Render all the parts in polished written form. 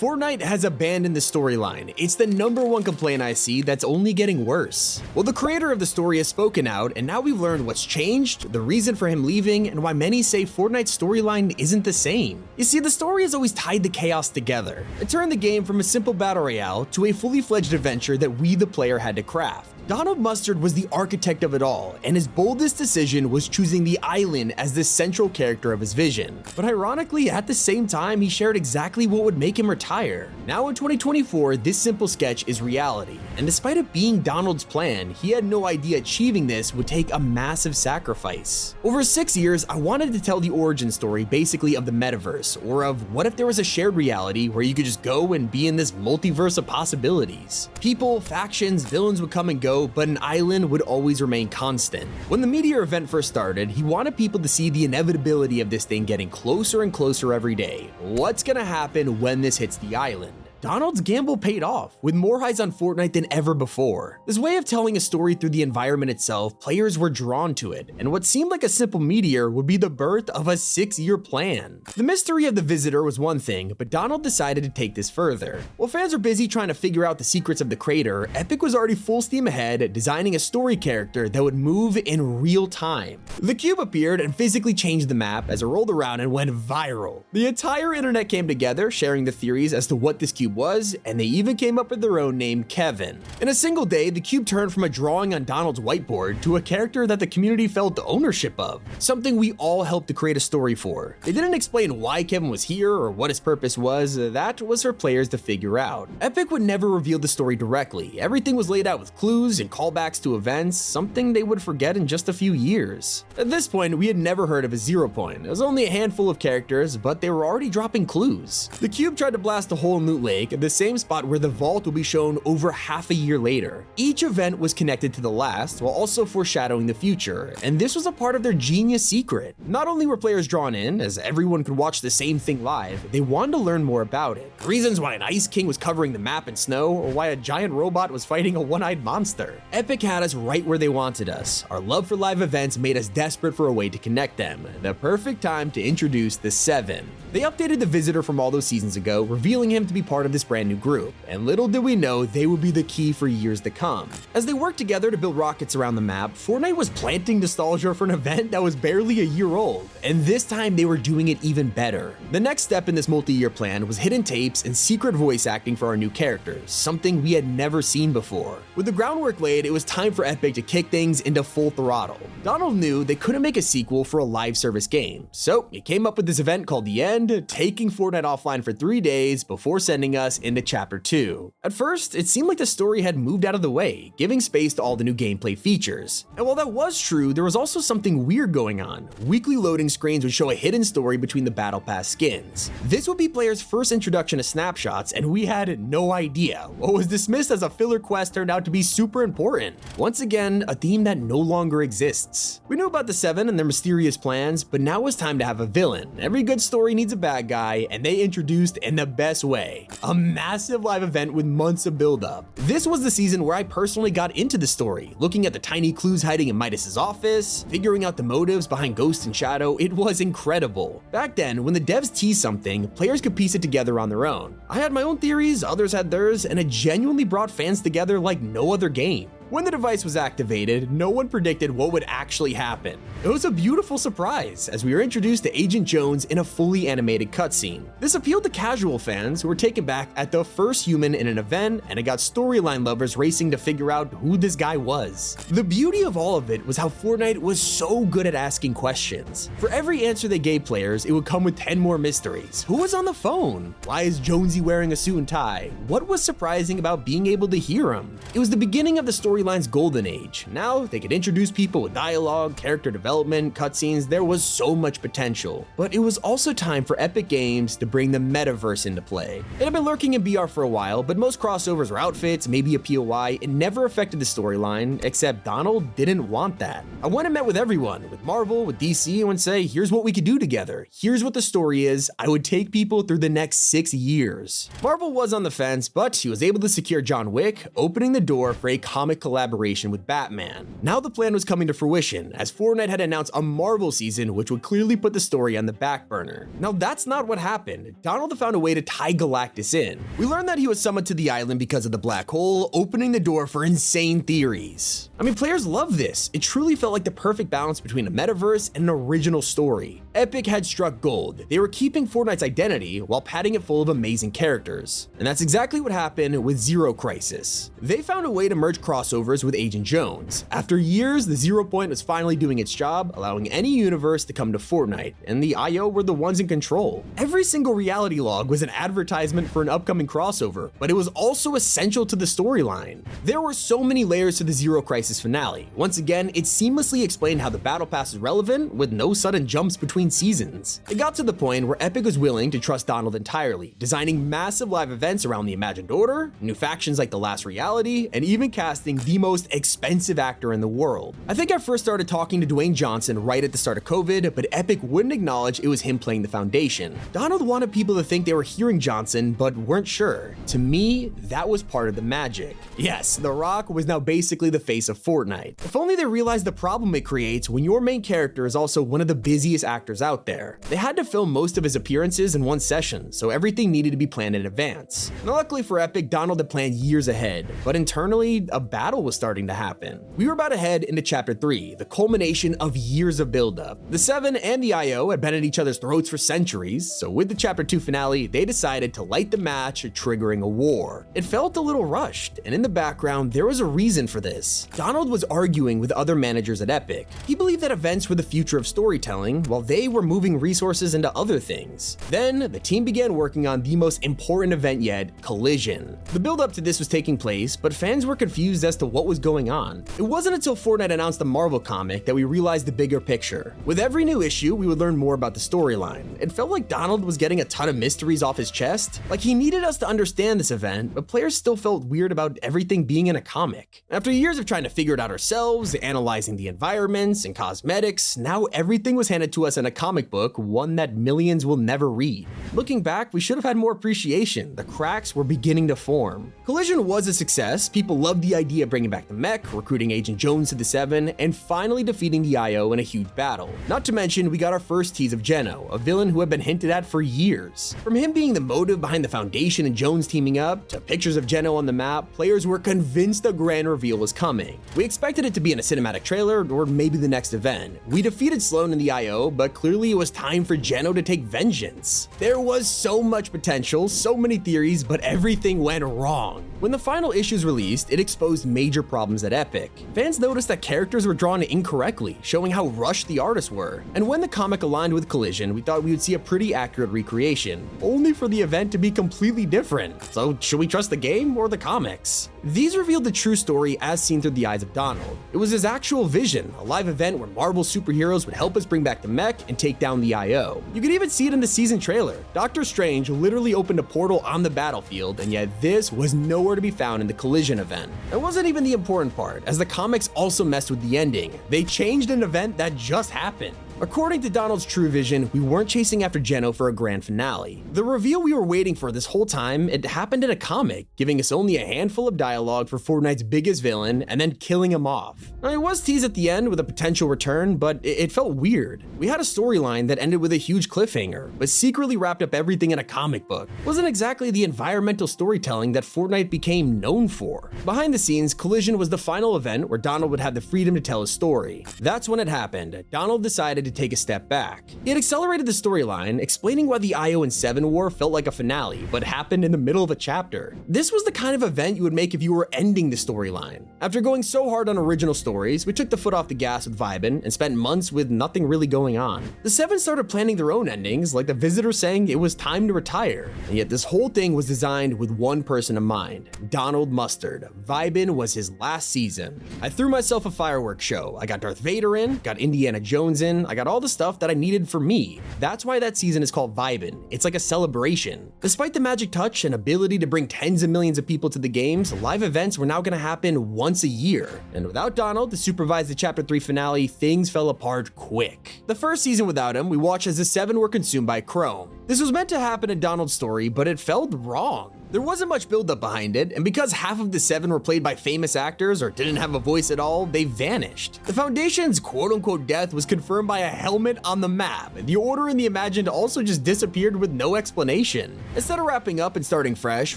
Fortnite has abandoned the storyline. It's the #1 complaint I see that's only getting worse. Well, the creator of the story has spoken out, and now we've learned what's changed, the reason for him leaving, and why many say Fortnite's storyline isn't the same. You see, the story has always tied the chaos together. It turned the game from a simple battle royale to a fully fledged adventure that we, the player, had to craft. Donald Mustard was the architect of it all, and his boldest decision was choosing the island as the central character of his vision. But ironically, at the same time, he shared exactly what would make him retire. Now in 2024, this simple sketch is reality, and despite it being Donald's plan, he had no idea achieving this would take a massive sacrifice. Over 6 years, I wanted to tell the origin story basically of the metaverse, or of what if there was a shared reality where you could just go and be in this multiverse of possibilities. People, factions, villains would come and go, but an island would always remain constant. When the Meteor event first started, he wanted people to see the inevitability of this thing getting closer and closer every day. What's gonna happen when this hits the island? Donald's gamble paid off, with more eyes on Fortnite than ever before. This way of telling a story through the environment itself, players were drawn to it, and what seemed like a simple meteor would be the birth of a 6-year plan. The mystery of the visitor was one thing, but Donald decided to take this further. While fans are busy trying to figure out the secrets of the crater, Epic was already full steam ahead, designing a story character that would move in real time. The cube appeared and physically changed the map as it rolled around and went viral. The entire internet came together, sharing the theories as to what this cube was, and they even came up with their own name, Kevin. In a single day, the cube turned from a drawing on Donald's whiteboard to a character that the community felt the ownership of, something we all helped to create a story for. They didn't explain why Kevin was here or what his purpose was. That was for players to figure out. Epic would never reveal the story directly. Everything was laid out with clues and callbacks to events, something they would forget in just a few years. At this point, we had never heard of a 0 point. It was only a handful of characters, but they were already dropping clues. The cube tried to blast a hole in Loot Lake, the same spot where the vault will be shown over half a year later. Each event was connected to the last, while also foreshadowing the future, and this was a part of their genius secret. Not only were players drawn in, as everyone could watch the same thing live, they wanted to learn more about it. Reasons why an Ice King was covering the map in snow, or why a giant robot was fighting a one-eyed monster. Epic had us right where they wanted us. Our love for live events made us desperate for a way to connect them. The perfect time to introduce the 7. They updated the visitor from all those seasons ago, revealing him to be part of this brand new group, and little did we know they would be the key for years to come. As they worked together to build rockets around the map, Fortnite was planting nostalgia for an event that was barely a year old, and this time they were doing it even better. The next step in this multi-year plan was hidden tapes and secret voice acting for our new characters, something we had never seen before. With the groundwork laid, it was time for Epic to kick things into full throttle. Donald knew they couldn't make a sequel for a live service game, so he came up with this event called The End, taking Fortnite offline for 3 days before sending us into Chapter 2. At first, it seemed like the story had moved out of the way, giving space to all the new gameplay features. And while that was true, there was also something weird going on. Weekly loading screens would show a hidden story between the Battle Pass skins. This would be players' first introduction to snapshots, and we had no idea. What was dismissed as a filler quest turned out to be super important. Once again, a theme that no longer exists. We knew about the 7 and their mysterious plans, but now it was time to have a villain. Every good story needs a bad guy, and they introduced in the best way. A massive live event with months of build-up. This was the season where I personally got into the story, looking at the tiny clues hiding in Midas's office, figuring out the motives behind Ghost and Shadow. It was incredible. Back then, when the devs teased something, players could piece it together on their own. I had my own theories, others had theirs, and it genuinely brought fans together like no other game. When the device was activated, no one predicted what would actually happen. It was a beautiful surprise, as we were introduced to Agent Jones in a fully animated cutscene. This appealed to casual fans who were taken back at the first human in an event, and it got storyline lovers racing to figure out who this guy was. The beauty of all of it was how Fortnite was so good at asking questions. For every answer they gave players, it would come with 10 more mysteries. Who was on the phone? Why is Jonesy wearing a suit and tie? What was surprising about being able to hear him? It was the beginning of the storyline's golden age. Now they could introduce people with dialogue, character development, cutscenes. There was so much potential. But it was also time for Epic Games to bring the metaverse into play. It had been lurking in BR for a while, but most crossovers were outfits, maybe a POI. It never affected the storyline, except Donald didn't want that. I went and met with everyone, with Marvel, with DC, and would say, here's what we could do together. Here's what the story is. I would take people through the next 6 years. Marvel was on the fence, but he was able to secure John Wick, opening the door for a comic collection collaboration with Batman. Now the plan was coming to fruition, as Fortnite had announced a Marvel season which would clearly put the story on the back burner. Now that's not what happened. Donald found a way to tie Galactus in. We learned that he was summoned to the island because of the black hole, opening the door for insane theories. I mean, players love this. It truly felt like the perfect balance between a metaverse and an original story. Epic had struck gold. They were keeping Fortnite's identity while padding it full of amazing characters. And that's exactly what happened with Zero Crisis. They found a way to merge crossovers with Agent Jones. After years, the Zero Point was finally doing its job, allowing any universe to come to Fortnite, and the IO were the ones in control. Every single reality log was an advertisement for an upcoming crossover, but it was also essential to the storyline. There were so many layers to the Zero Crisis finale. Once again, it seamlessly explained how the Battle Pass is relevant, with no sudden jumps between seasons. It got to the point where Epic was willing to trust Donald entirely, designing massive live events around the Imagined Order, new factions like The Last Reality, and even casting the most expensive actor in the world. I think I first started talking to Dwayne Johnson right at the start of COVID, but Epic wouldn't acknowledge it was him playing the Foundation. Donald wanted people to think they were hearing Johnson, but weren't sure. To me, that was part of the magic. Yes, The Rock was now basically the face of Fortnite. If only they realized the problem it creates when your main character is also one of the busiest actors out there. They had to film most of his appearances in one session, so everything needed to be planned in advance. Now, luckily for Epic, Donald had planned years ahead, but internally, a battle was starting to happen. We were about to head into Chapter 3, the culmination of years of buildup. The Seven and the IO had been at each other's throats for centuries, so with the Chapter 2 finale, they decided to light the match, triggering a war. It felt a little rushed, and in the background, there was a reason for this. Donald was arguing with other managers at Epic. He believed that events were the future of storytelling, while they were moving resources into other things. Then, the team began working on the most important event yet, Collision. The build-up to this was taking place, but fans were confused as to what was going on. It wasn't until Fortnite announced the Marvel comic that we realized the bigger picture. With every new issue, we would learn more about the storyline. It felt like Donald was getting a ton of mysteries off his chest. Like he needed us to understand this event, but players still felt weird about everything being in a comic. After years of trying to figure it out ourselves, analyzing the environments and cosmetics, now everything was handed to us in a comic book, one that millions will never read. Looking back, we should have had more appreciation. The cracks were beginning to form. Collision was a success. People loved the idea of bringing back the mech, recruiting Agent Jones to the Seven, and finally defeating the IO in a huge battle. Not to mention, we got our first tease of Geno, a villain who had been hinted at for years. From him being the motive behind the Foundation and Jones teaming up, to pictures of Geno on the map, players were convinced a grand reveal was coming. We expected it to be in a cinematic trailer, or maybe the next event. We defeated Sloan in the IO, but clearly it was time for Geno to take vengeance. There was so much potential, so many theories, but everything went wrong. When the final issues released, it exposed major problems at Epic. Fans noticed that characters were drawn incorrectly, showing how rushed the artists were. And when the comic aligned with Collision, we thought we would see a pretty accurate recreation, only for the event to be completely different. So should we trust the game or the comics? These revealed the true story as seen through the eyes of Donald. It was his actual vision, a live event where Marvel superheroes would help us bring back the mech and take down the IO. You could even see it in the season trailer. Doctor Strange literally opened a portal on the battlefield, and yet this was nowhere to be found in the Collision event. That wasn't even the important part, as the comics also messed with the ending. They changed an event that just happened. According to Donald's true vision, we weren't chasing after Geno for a grand finale. The reveal we were waiting for this whole time, it happened in a comic, giving us only a handful of dialogue for Fortnite's biggest villain and then killing him off. Now, it was teased at the end with a potential return, but it felt weird. We had a storyline that ended with a huge cliffhanger, but secretly wrapped up everything in a comic book. It wasn't exactly the environmental storytelling that Fortnite became known for. Behind the scenes, Collision was the final event where Donald would have the freedom to tell his story. That's when it happened. Donald decided to take a step back. He had accelerated the storyline, explaining why the IO and Seven War felt like a finale, but happened in the middle of a chapter. This was the kind of event you would make if you were ending the storyline. After going so hard on original stories, we took the foot off the gas with Vibin and spent months with nothing really going on. The Seven started planning their own endings, like the Visitor saying it was time to retire. And yet this whole thing was designed with one person in mind, Donald Mustard. Vibin was his last season. I threw myself a fireworks show. I got Darth Vader in, got Indiana Jones in, I got all the stuff that I needed for me. That's why that season is called Vibin. It's like a celebration. Despite the magic touch and ability to bring tens of millions of people to the games, live events were now going to happen once a year. And without Donald to supervise the Chapter 3 finale, things fell apart quick. The first season without him, we watched as the Seven were consumed by Chrome. This was meant to happen in Donald's story, but it felt wrong. There wasn't much buildup behind it, and because half of the 7 were played by famous actors or didn't have a voice at all, they vanished. The Foundation's quote-unquote death was confirmed by a helmet on the map, and the Order and the Imagined also just disappeared with no explanation. Instead of wrapping up and starting fresh,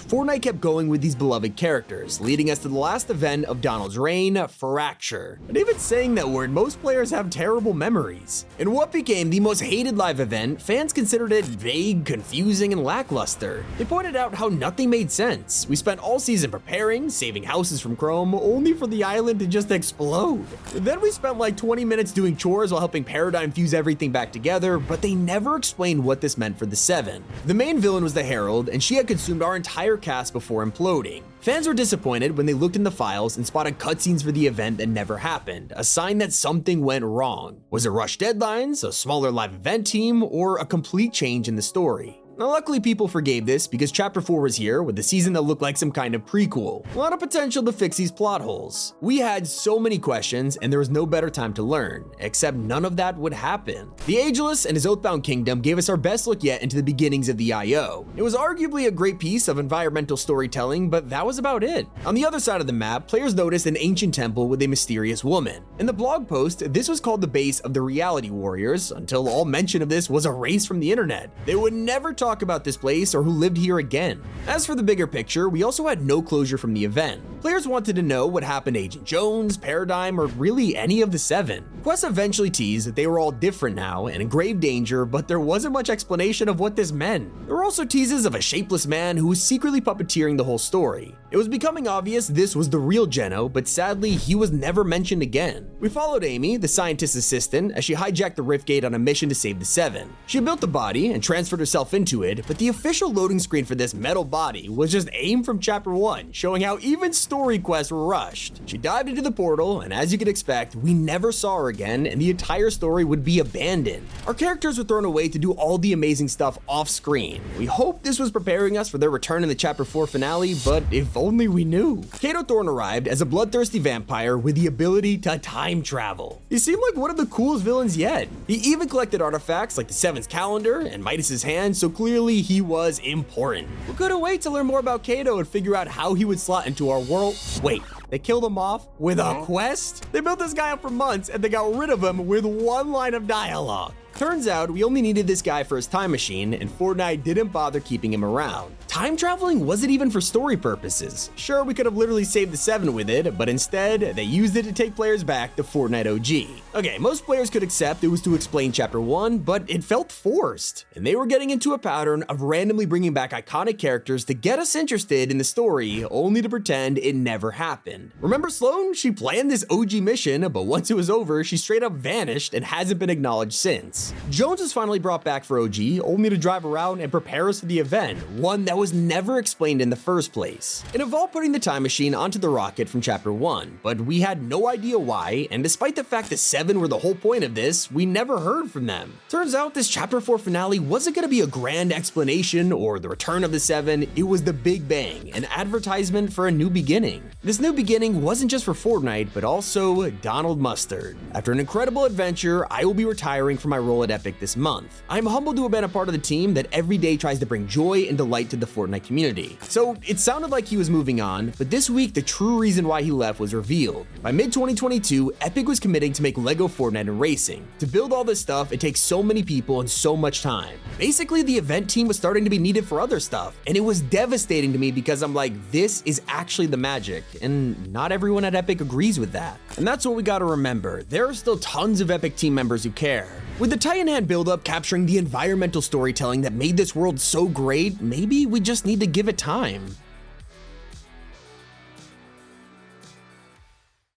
Fortnite kept going with these beloved characters, leading us to the last event of Donald's reign, Fracture. And even saying that word, most players have terrible memories. In what became the most hated live event, fans considered it vague, confusing, and lackluster. They pointed out how nothing made sense. We spent all season preparing, saving houses from Chrome, only for the island to just explode. Then we spent like 20 minutes doing chores while helping Paradigm fuse everything back together, but they never explained what this meant for the 7. The main villain was the Herald, and she had consumed our entire cast before imploding. Fans were disappointed when they looked in the files and spotted cutscenes for the event that never happened, a sign that something went wrong. Was it rushed deadlines, a smaller live event team, or a complete change in the story? Now, luckily people forgave this because Chapter 4 was here with a season that looked like some kind of prequel. A lot of potential to fix these plot holes. We had so many questions and there was no better time to learn, except none of that would happen. The Ageless and his Oathbound Kingdom gave us our best look yet into the beginnings of the IO. It was arguably a great piece of environmental storytelling, but that was about it. On the other side of the map, players noticed an ancient temple with a mysterious woman. In the blog post, this was called the base of the Reality Warriors, until all mention of this was erased from the internet. They would never talk about this place or who lived here again. As for the bigger picture, we also had no closure from the event. Players wanted to know what happened to Agent Jones, Paradigm, or really any of the 7. Quest eventually teased that they were all different now and in grave danger, but there wasn't much explanation of what this meant. There were also teases of a shapeless man who was secretly puppeteering the whole story. It was becoming obvious this was the real Geno, but sadly he was never mentioned again. We followed Amy, the scientist's assistant, as she hijacked the Rift Gate on a mission to save the 7. She built the body and transferred herself into it, but the official loading screen for this metal body was just AIM from Chapter 1, showing how even story quests were rushed. She dived into the portal, and as you could expect, we never saw her again, and the entire story would be abandoned. Our characters were thrown away to do all the amazing stuff off screen. We hoped this was preparing us for their return in the Chapter 4 finale, but if only we knew. Kato Thorne arrived as a bloodthirsty vampire with the ability to time travel. He seemed like one of the coolest villains yet. He even collected artifacts like the 7's calendar and Midas's hand, so clearly he was important. We couldn't wait to learn more about Kato and figure out how he would slot into our world. Wait, they killed him off with a quest? They built this guy up for months and they got rid of him with one line of dialogue. Turns out we only needed this guy for his time machine, and Fortnite didn't bother keeping him around. Time traveling wasn't even for story purposes. Sure, we could have literally saved the 7 with it, but instead, they used it to take players back to Fortnite OG. Okay, most players could accept it was to explain Chapter 1, but it felt forced. And they were getting into a pattern of randomly bringing back iconic characters to get us interested in the story, only to pretend it never happened. Remember Sloane? She planned this OG mission, but once it was over, she straight up vanished and hasn't been acknowledged since. Jones was finally brought back for OG, only to drive around and prepare us for the event, one that was never explained in the first place. It involved putting the time machine onto the rocket from Chapter 1, but we had no idea why, and despite the fact the 7 were the whole point of this, we never heard from them. Turns out this Chapter 4 finale wasn't going to be a grand explanation or the return of the 7, it was the Big Bang, an advertisement for a new beginning. This new beginning wasn't just for Fortnite, but also Donald Mustard. After an incredible adventure, I will be retiring from my role at Epic this month. I'm humbled to have been a part of the team that every day tries to bring joy and delight to the Fortnite community. So it sounded like he was moving on, but this week the true reason why he left was revealed. By mid-2022, Epic was committing to make LEGO Fortnite and racing. To build all this stuff, it takes so many people and so much time. Basically, the event team was starting to be needed for other stuff, and it was devastating to me because I'm like, this is actually the magic, and not everyone at Epic agrees with that. And that's what we gotta remember. There are still tons of Epic team members who care. With the Titan Hand buildup capturing the environmental storytelling that made this world so great, maybe we just need to give it time.